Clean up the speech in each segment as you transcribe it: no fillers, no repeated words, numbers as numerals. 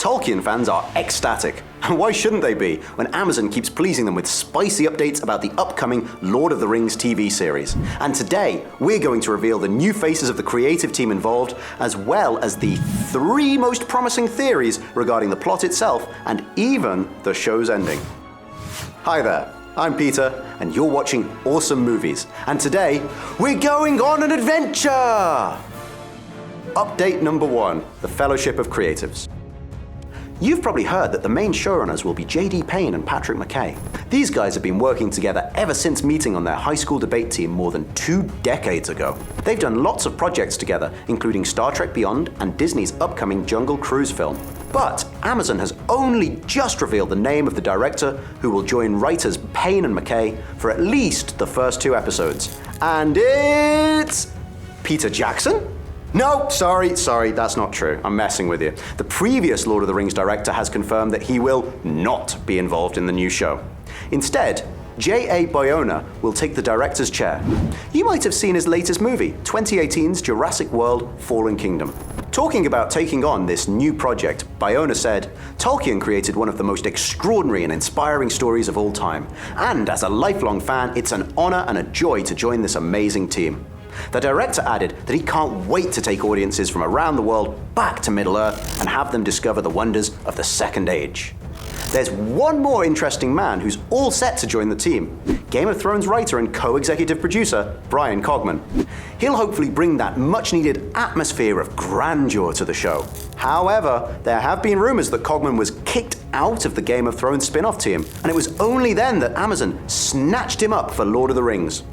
Tolkien fans are ecstatic. And why shouldn't they be, when Amazon keeps pleasing them with spicy updates about the upcoming Lord of the Rings TV series? And today, we're going to reveal the new faces of the creative team involved, as well as the 3 most promising theories regarding the plot itself and even the show's ending. Hi there, I'm Peter, and you're watching Ossa'm Movies. And today, we're going on an adventure! Update number 1, the Fellowship of Creatives. You've probably heard that the main showrunners will be J.D. Payne and Patrick McKay. These guys have been working together ever since meeting on their high school debate team more than 2 decades ago. They've done lots of projects together, including Star Trek Beyond and Disney's upcoming Jungle Cruise film. But Amazon has only just revealed the name of the director who will join writers Payne and McKay for at least the first 2 episodes. And it's Peter Jackson? No, sorry, that's not true. I'm messing with you. The previous Lord of the Rings director has confirmed that he will not be involved in the new show. Instead, J.A. Bayona will take the director's chair. You might have seen his latest movie, 2018's Jurassic World: Fallen Kingdom. Talking about taking on this new project, Bayona said, "Tolkien created one of the most extraordinary and inspiring stories of all time. And as a lifelong fan, it's an honor and a joy to join this amazing team." The director added that he can't wait to take audiences from around the world back to Middle-earth and have them discover the wonders of the Second Age. There's one more interesting man who's all set to join the team, Game of Thrones writer and co-executive producer, Brian Cogman. He'll hopefully bring that much-needed atmosphere of grandeur to the show. However, there have been rumors that Cogman was kicked out of the Game of Thrones spin-off team, and it was only then that Amazon snatched him up for Lord of the Rings.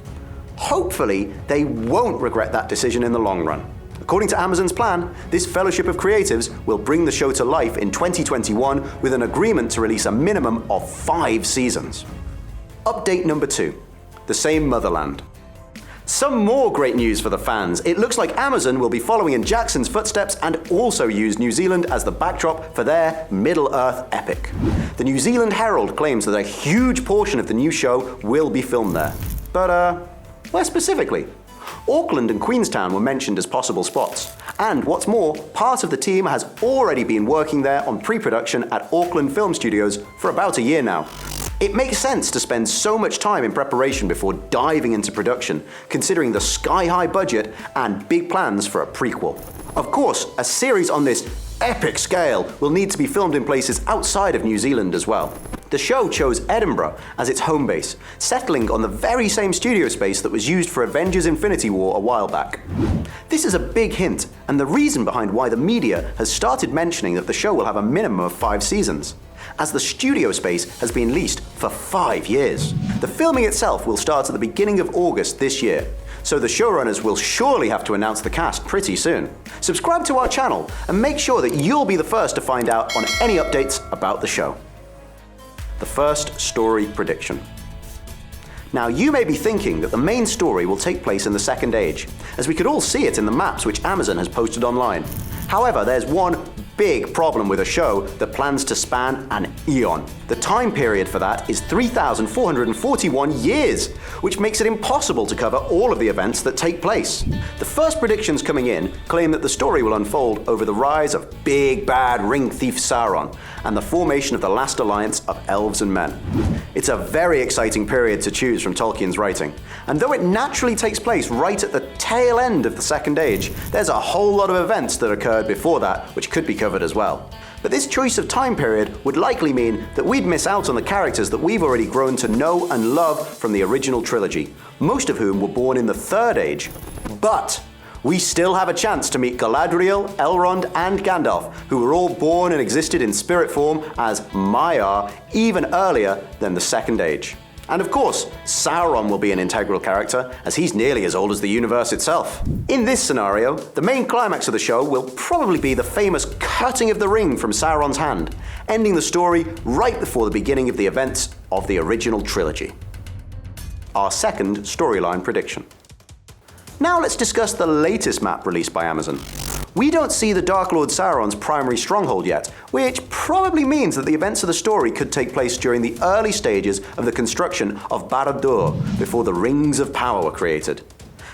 Hopefully, they won't regret that decision in the long run. According to Amazon's plan, this Fellowship of Creatives will bring the show to life in 2021 with an agreement to release a minimum of 5 seasons. Update number 2, the same motherland. Some more great news for the fans. It looks like Amazon will be following in Jackson's footsteps and also use New Zealand as the backdrop for their Middle-earth epic. The New Zealand Herald claims that a huge portion of the new show will be filmed there. But, where specifically? Auckland and Queenstown were mentioned as possible spots. And what's more, part of the team has already been working there on pre-production at Auckland Film Studios for about a year now. It makes sense to spend so much time in preparation before diving into production, considering the sky-high budget and big plans for a prequel. Of course, a series on this epic scale will need to be filmed in places outside of New Zealand as well. The show chose Edinburgh as its home base, settling on the very same studio space that was used for Avengers Infinity War a while back. This is a big hint, and the reason behind why the media has started mentioning that the show will have a minimum of 5 seasons, as the studio space has been leased for 5 years. The filming itself will start at the beginning of August this year, so the showrunners will surely have to announce the cast pretty soon. Subscribe to our channel and make sure that you'll be the first to find out on any updates about the show. The first story prediction. Now, you may be thinking that the main story will take place in the Second Age, as we could all see it in the maps which Amazon has posted online. However, there's one big problem with a show that plans to span an eon. The time period for that is 3,441 years, which makes it impossible to cover all of the events that take place. The first predictions coming in claim that the story will unfold over the rise of big bad ring thief Sauron and the formation of the last alliance of elves and men. It's a very exciting period to choose from Tolkien's writing, and though it naturally takes place right at the tail end of the Second Age, there's a whole lot of events that occurred before that which could be covered as well. But this choice of time period would likely mean that we'd miss out on the characters that we've already grown to know and love from the original trilogy, most of whom were born in the Third Age. But we still have a chance to meet Galadriel, Elrond, and Gandalf, who were all born and existed in spirit form as Maiar even earlier than the Second Age. And of course, Sauron will be an integral character, as he's nearly as old as the universe itself. In this scenario, the main climax of the show will probably be the famous cutting of the ring from Sauron's hand, ending the story right before the beginning of the events of the original trilogy. Our second storyline prediction. Now let's discuss the latest map released by Amazon. We don't see the Dark Lord Sauron's primary stronghold yet, which probably means that the events of the story could take place during the early stages of the construction of Barad-dûr, before the Rings of Power were created.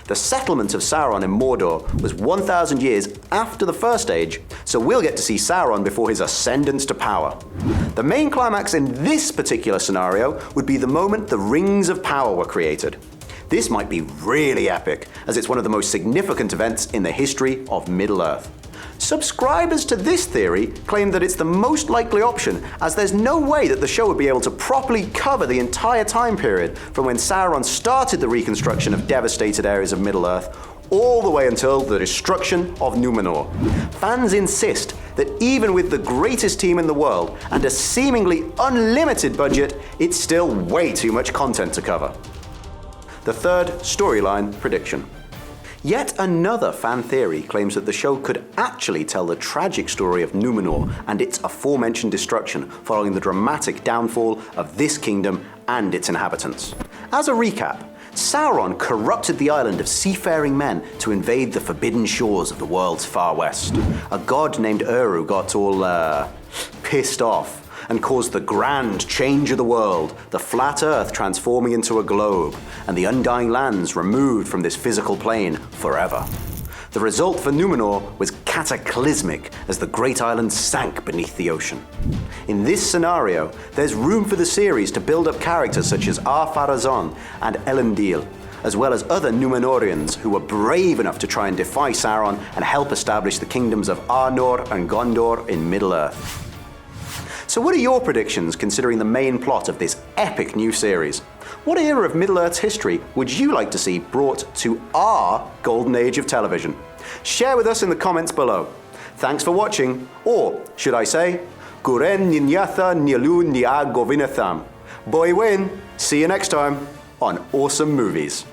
The settlement of Sauron in Mordor was 1,000 years after the First Age, so we'll get to see Sauron before his ascendance to power. The main climax in this particular scenario would be the moment the Rings of Power were created. This might be really epic, as it's one of the most significant events in the history of Middle-earth. Subscribers to this theory claim that it's the most likely option, as there's no way that the show would be able to properly cover the entire time period from when Sauron started the reconstruction of devastated areas of Middle-earth all the way until the destruction of Numenor. Fans insist that even with the greatest team in the world and a seemingly unlimited budget, it's still way too much content to cover. The third storyline prediction. Yet another fan theory claims that the show could actually tell the tragic story of Numenor and its aforementioned destruction following the dramatic downfall of this kingdom and its inhabitants. As a recap, Sauron corrupted the island of seafaring men to invade the forbidden shores of the world's far west. A god named Uru got all, pissed off and caused the grand change of the world, the flat earth transforming into a globe, and the undying lands removed from this physical plane forever. The result for Numenor was cataclysmic as the great island sank beneath the ocean. In this scenario, there's room for the series to build up characters such as Ar-Pharazôn and Elendil, as well as other Númenóreans who were brave enough to try and defy Sauron and help establish the kingdoms of Arnor and Gondor in Middle-earth. So what are your predictions considering the main plot of this epic new series? What era of Middle-earth's history would you like to see brought to our golden age of television? Share with us in the comments below. Thanks for watching, or should I say, Guren Ninyatha Nilu Nia Govinatham. Boy win! See you next time on Awesome Movies.